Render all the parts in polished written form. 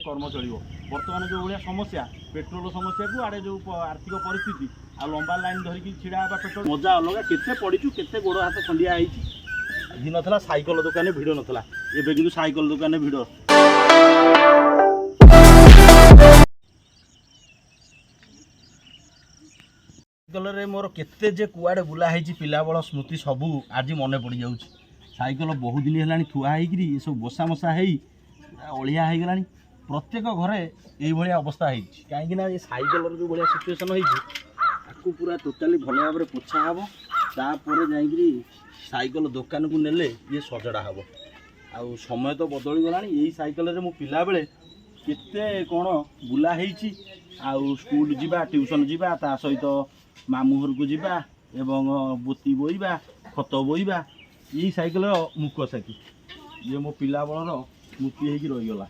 कर्म चलो बर्तमान जो भाया समस्या पेट्रोल समस्या को आड़े जो आर्थिक परिस्थिति आ लंबा लाइन धरिकी छिड़ा पेट्रोल मजा अलग केते पड़ीचु केते गोड़ हाथ खंडिया दिन नाला साइकल दुकान भिड़ नाला एवं कि साइकल दुकान भिड़ साइकल मोर केते जे कुआड़े बुला है पिला बड़ स्मृति सबू आज मन पड़ जाऊँ साइकल बहुत दिन है थुआ हो सब बसा मशा अलिया हो गलानी प्रत्येक घरे ये अवस्था है कहीं साइकल जो भाया सिचुएसन होती पूरा टोटाली भल भाव में पोछा हे तापर जा साइकल दुकान को नेले ये सजड़ा हे आउ समय तो बदली गला यही साइकल मो पिला बेले केते कौन बुला है आउ स्कूल जीवा ट्यूशन जीवा ता सहित मामू घर को जीवा एवं बोती बोईबा खत बोईबा यही साइकल मुख साकी ये मो पिला बलर स्मृति होगी रहीगला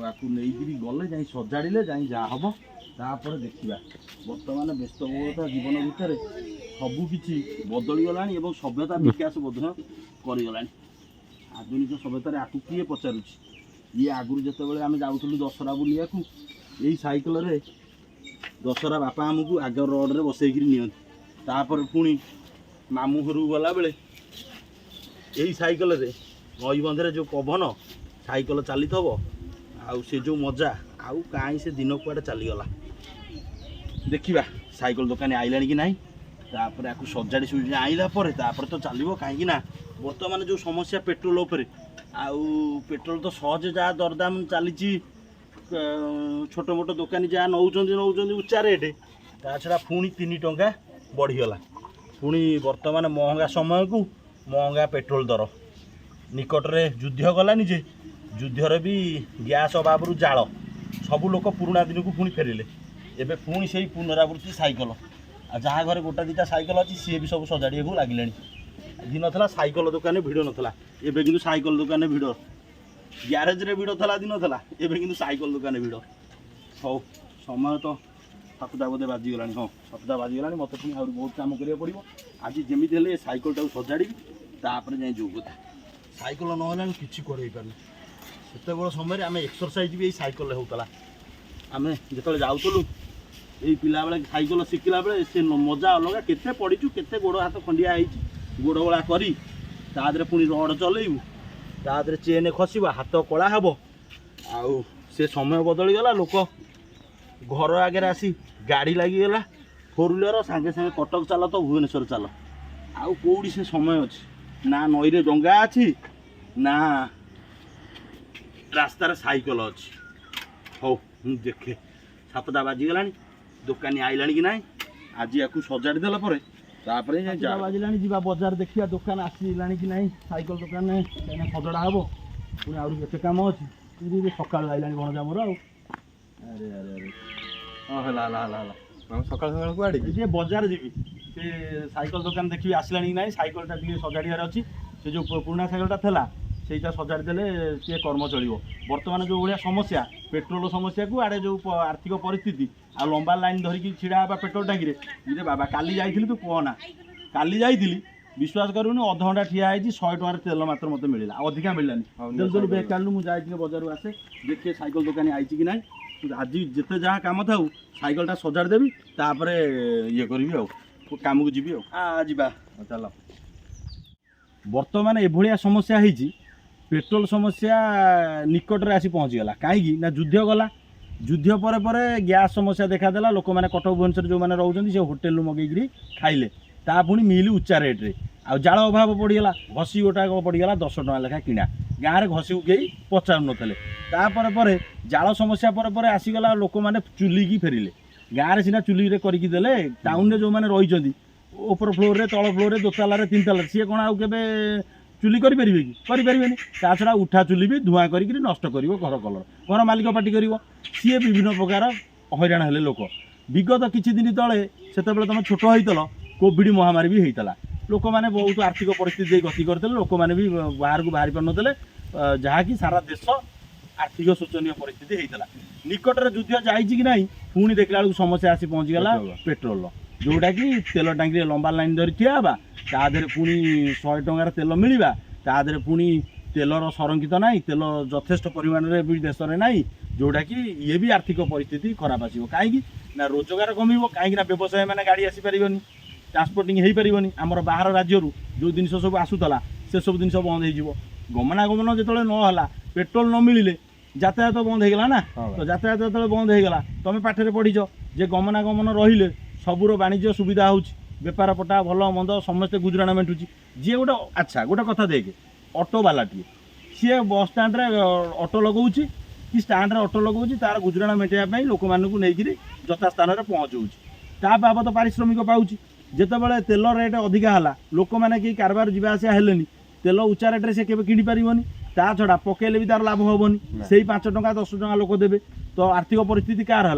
आपको नहीं गले जा सजाड़े जा जहाँ हम तापर देखा बर्तमान व्यस्तबहुलता जीवन भितर सबकि बदली गला सभ्यता विकास बोध करगला आधुनिक सभ्यतार आपको किए पचारूँ ये आगुरी जिते आम जाऊँ दशहरा बुलिया यही साइकल दशहरा बापा आमको आग रोड्रे बसईकि निपर पुणी मामू घर गला बेले यही साइकल नईबंधे जो पवन साइकल चली आउ से जो मजा आउ कहीं से दिन कुआडे चलीगला देखा साइकल दुकान आइलानी कि नहीं तापर आपको सजाड़ी सुजाड़ी आइला तापर तो चलो कहीं बर्तमान जो समस्या पेट्रोल उपर आउ पेट्रोल तो सहज जहाँ दरदाम चली छोट मोट दुकानी जहाँ नौ उच्चा रेट ता छड़ा पुणी 3 टंका बढ़ीगला पुणी बर्तमान महंगा समय को महंगा पेट्रोल दर निकटरे युद्ध गलानी जे युद्धर भी गैस अभाव जाल सबू लोक पुराणा दिन को पुणी फेरिले एबे पुणी से पुनरावृत्ति साइकल आ जहाँ घर गोटा दीटा साइकल अच्छी सी भी सब सजाड़ी को लगे दिन नाला साइकल दुकान भिड़ नाला एबे कि साइकल दुकान भिड़ ग्यारेज रे भिड़ था दिन नाला एबे कि साइकल दुकान भिड़ हौ समय तो 7टा बोधे बाजिगला हाँ 7टा बाजिगला मत पुणी आ बहुत कम करा पड़ो आज जमी हेल्ले साइकल टाक सजाड़ी तापर जाए जो कथा साइकल ना कि कर सेत बड़ समय आम एक्सरसाइज भी साइकल होता आम जो जाऊँ ये पिला बेले साइकल शिखला बेले से मजा अलग केते पड़ीचु केते गोड़ हाथ खंडिया गोड़ गला करी तादरे पुणी रड चलैबू तादरे चेन खसवा हाथ कला हे आउ से समय बदली गला लोक घर आगे आसी गाड़ी लगिगला 4 व्हीलर सांगे सांगे कटक चल तो भुवनेश्वर चल आउ कौड़ी से समय अच्छी ना नई रे डंगा अच्छी ना रास्तार साइकल अच्छी हौ देखे 7टा बाजिगला दुकानी आइलानी कि नहीं आज या सजाड़ी देला बाजिला जा बजार देखिया दुकान आसला कि नहीं साइकल दुकान कहीं सजड़ा हे पुणी आते कम अच्छी सका आइलानी गणजा मोर अरे अरे अरे हाँ है सकाल सकाल कुआड़े बजार जी से साइकल दुकान देखिए आसला कि नहीं साइकलटा सजाड़ार अच्छी से जो पुराना साइकलटा था से सजाड़ी देले सी कर्म चलो बर्तमान जो भाया समस्या पेट्रोल समस्या को आड़े जो आर्थिक परिस्थिति आ लंबा लाइन धरिकी छिड़ा पेट्रोल टांकी ये बाबा काली जाइली तू कहना काली जाइली विश्वास करूनी अध घंटा ठिया 100 टकर तेल मात्र मत मिलला अधिका मिललानी जल्दी बेग कालू मुझे बजार आसे देखिए साइकल दुकानी आई कि ना आज जिते जहाँ कम था साइकलटा सजाड़ देवी तापर ये करी कम को जी जा चल बर्तमान एभलिया समस्या है पेट्रोल समस्या निकटरे आसी पहुँचीगला कहीं ना युद्ध गला युद्ध पर गैस समस्या देखादेला लोक मैंने कटक भुवनेश्वर जो मैंने रोचे से होटेल मगेकरी खाइले ता पुणी मिल उच्चा रेट्रे आ जाल अभाव पड़गला घसी गोटाक पड़गला 10 टका लेखा किना गाँव में घसी कई पचार नथिले तापर जाल समस्या पर आसीगला लोक मैंने चुली की फेरिले गाँव में सीना चुली करके देले टाउन जो मैंने रही ऊपर फ्लोर रे तल फ्लोर रे 2 तालार 3 तालार सी कौन आउ के चुली करें कि करें ता छड़ा उठा चुली भी धूआं करके नष्ट कर घर कलर घर मालिक पार्टी कर सी विभिन्न प्रकार हईराण हेले लोक विगत किछि दिन तले से तुम छोट होइतल कोविड महामारी भी होता लोक मैंने बहुत आर्थिक परिस्थिति गति करते लोक मैंने भी बाहर को बाहरी पारे जहाँकि सारा देश आर्थिक शोचनीय परिस्थिति होता निकटरे युद्ध जाइए कि नहीं पुणी देखला बेलू समस्या आसी पहुँचीगला पेट्रोल जोटा कि तेल टांकी लंबा लाइन धरी ठिया तादे पुणी 100 टंकार तेल मिलवा तादे पुणी तेलर संरक्षित ना तेल यथेष्ट परिमाण में भी देश में ना जोटाकि ये भी आर्थिक परिस्थिति खराब आसो कहीं ना रोजगार कम कहीं व्यवसाय मैंने गाड़ी आसीपर ट्रांसपोर्टिंग हो पारनि आमर बाहर राज्य जो जिन सब आसूला से सब जिन बंद हो गमनागमन जो नाला पेट्रोल न मिले यातायात बंद होगा ना तो यातायात जो बंद होगा तुम पाठे पढ़ीच जे गमनागमन रही सबूर वाणिज्य सुविधा हो बेपार पटा भल मंद समस्ते गुजराण मेटुची जी गोटे अच्छा गोटे कथा देखे ऑटो वालाटी सी बस स्टाण्ड ऑटो लगाऊँ कि स्टाण्ड ऑटो लगाऊँ तार गुजराण मेटाइवाई लोक मानू नहीं यथा स्थान में पहुँचाऊँ बाबद पारिश्रमिक पाऊँ जितेबाला तेल रेट अधिका है लोक मैंने कहीं कारबार जावासिया हेले तेल उच्चा रेट्रे से केवे किणी पारिबनी ता छड़ा पकेले भी तार लाभ हेनी से 5 टंका 10 टंका लोक देवे तो आर्थिक परिस्थिति कार है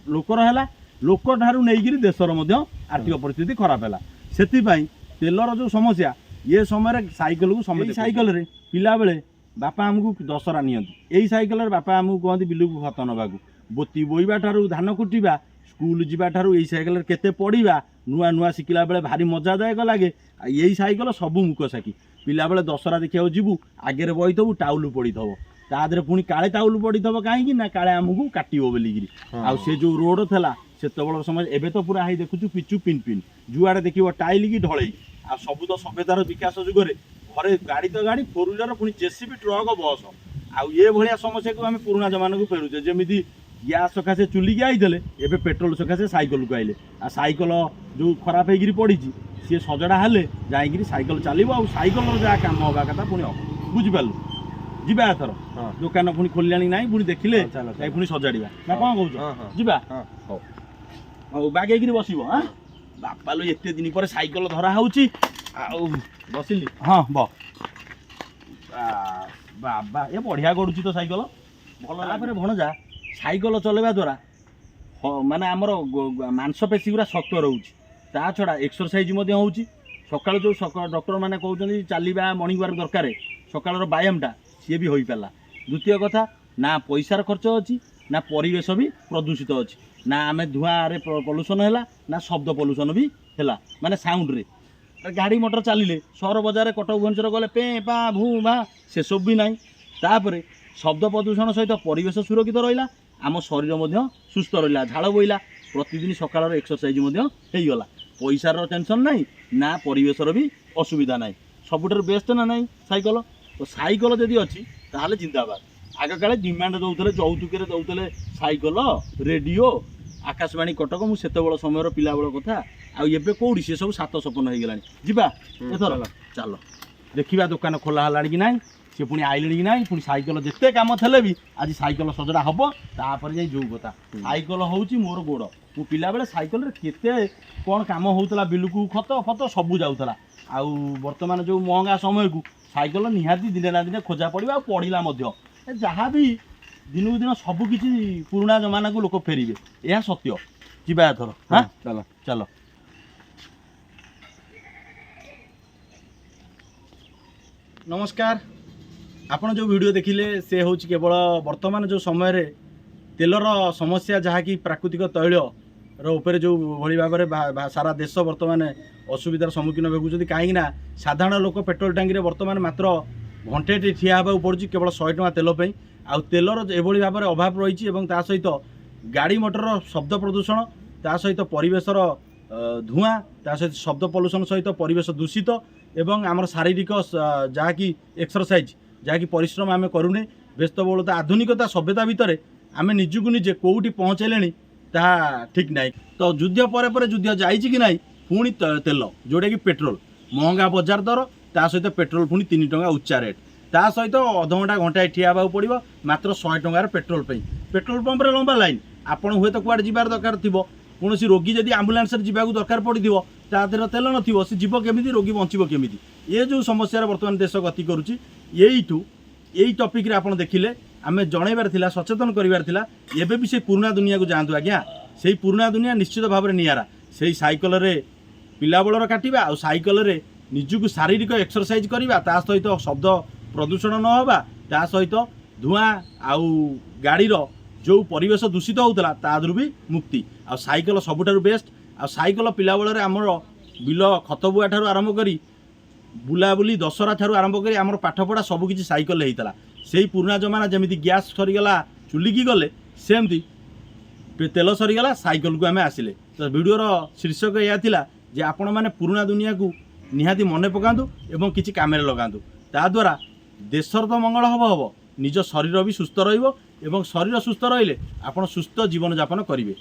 लोकर है लोक ठारू नहीं देशर आर्थिक परिस्थिति खराब है से तेलर जो समस्या ये समय साइकेल को समय साइकेल रे पिला बेले बापा आमको दशरा नियंती यही साइकेल बापा आमको कहते बिलू को खत नवा बोती बोईबा ठारू धान कुटिबा स्कूल जीवा ठारू यही साइकेल केते पढ़ा नुआ नुआ शिखला बेले भारी मजादायक लगे यही साइकेल सब मुख साखी पिला बेले दशरा देखा जीवु आगे बही थबु टाउल पड़ी थब तादे पुणी काले टाउल पड़ी थब कहीं ना काले आमको काटो बोलिकी आ से जो रोड था से समय एवं तो पूरा ही देखु पिचु पिन पिन जुआड़े देख टाइल की ढलई आ सब तो सभ्यतार विकास जुगरे घरे गाड़ी तो गाड़ी 4 व्हीलर पुणी जेसीबी ट्रक बस आउ ये भाया समस्या को आम पुराना जमाना को फेरुचे जमी गैस सकाशे चुलिकी आईले एवं पेट्रोल सकाशे साइकेल को आइले आ साइकेल जो खराब होगी पड़ी सी सजड़ा हेले जाकि साइकेल चलो आ साइकेल जहाँ कम हवा कथा पुणी हम बुझिपारू जीवा एथर दुकान पुणी खोलिया ना पुणी देखिले पुणी सजाड़ा ना कौन कौच जीवा हौ बागेक बस हाँ बापा लो एत दिन पर साइकेल धरा हो बसिली हाँ बाबा ये बढ़िया गड़ुची तो साइकेल भल भणजा साइकेल चलवा द्वारा माने आमर मांसपेशी गुरा शक्त रोचे ता छड़ा एक्सरसाइज हो सका जो डॉक्टर मैंने कहते चलवा मॉर्निंग वाक दरकार सकाल व्यायामटा सी भी हो पारा द्वितीय कथा ना पैसार खर्च अच्छी ना परिवेश भी प्रदूषित अच्छी ना आम धुआं पल्यूसन है ना शब्द पल्यूसन भी है माने साउंड रे गाड़ी मोटर चलिए सहर बजार कटक भुवनेश्वर गले पे पा भू भा से सब भी नाई तापर शब्द प्रदूषण सहित परिवेश सुरक्षित रहा आम शरीर सुस्थ रहा झाड़ बोला प्रतिदिन सकाल एक्सरसाइज होगला पैसार टेंशन नाई ना परिवेशर भी असुविधा नाई सबुठ बेस्ट ना नाई साइकेल तो साइकेल जदि अच्छी ताहले जिंदाबाद आग काले डिमांड दौले यौतुक दौले साइकेल रेडियो आकाशवाणी कटक मुझे समय पिला बेल कथा आबे कौड़ी सी सब सात सपन हो गला जीवा एथर चल देखा दुकान खोला है कि ना सी पुणी आइले कि ना पुणी साइकेल जिते कम थे भी आज साइकेल सजड़ा हम तापर जाए जो कथा साइकेल हूँ मोर गोड़ मो पिला बेले साइकेल केते कौन कम होता बिलुकू खत फत सबू जाऊला आउ बर्तमान जो महंगा समय को साइकेल निहाती दिने ना दिने खोजा पड़ा पड़ा जहाँ भी दिन दिन सबकि पुराना जमाना को लोक फेरवे यह सत्य जीवा एथर हाँ चल चल नमस्कार आपण जो वीडियो देखिले से हूँ केवल वर्तमान जो समय तेलर समस्या जहाँकि प्राकृतिक तैल रे जो भली भाव में सारा देश वर्तमान असुविधार सम्मुखीन होगी कहीं साधारण लोक पेट्रोल टांकी वर्तमान मात्र घंटे ठिया होगा पड़ुଛି केवल 100 टଙ୍କା तेल आउ तेलर एभली भाव में अभाव रही सहित गाड़ी मोटर शब्द प्रदूषण ता सहित परिवेशर धुआं ता सहित शब्द पल्यूषण सहित परिवेश दूषित एवं आमर शारीरिक जहाँकि एक्सरसाइज जहाँकि परिश्रम आम करूने व्यस्तबहुलता आधुनिकता सभ्यता भितर आम निजक निजे कौटी पहुँचले ता ठीक ना तो युद्ध पर युद्ध जाइए ना पुणी तेल जोटा कि पेट्रोल महंगा बजार दर ता सहित पेट्रोल पुणी 3 टଙ୍କା उच्चा रेट ता सहित अधघंटा घंटा ठिया होगा पड़ो मात्र 100 टଙ୍କାର पेट्रोल पेट्रोल पंप लंबा लाइन आपड़ हुए तो कुआड़े जीवार दरकार थी कौन रोगी जदि आम्बुलांस जावाक दरकार पड़ो तादेह तेल न सी जीव केमी रोगी बचब केमी ये जो समस्या बर्तमान देश गति करुच्ची यही टपिक आप देखिले आम जनइबार सचेतन करार एवं भी से पुराना दुनिया को जातु आज्ञा से पुराना दुनिया निश्चित भाव में निरा से साइकेल पिला बलर काटा आ साइकेल निजक शारीरिक एक्सरसाइज करवा ता सहित शब्द प्रदूषण न होगा ता सहित धुआं आउ गाड़ीर जो परिवेश दूषित होता तादू भी मुक्ति आ साइकेल सबुठारु बेस्ट आ साइकेल पिला बेल आमर बिल खतबुआ ठारू आरंभ करी बुलाबुली दशहरा ठारू आरंभ करी आमर पाठपढ़ा सबकि साइकेल होता से पुराना जमाना जमी गैस सरीगला चुलिकी गले सेमती तेल सरीगला साइकल को आम आसिले। तो वीडियोर शीर्षक यह थिला जे आपण मैंने पुराना दुनिया को निहाती मन पकातु एवं किसी काम लगातु ताद्वारा देशर तो मंगल हम निज शरीर भी सुस्थ रहिबो एवं शरीर सुस्थ रहिले आपण सुस्थ जीवन यापन करेंगे।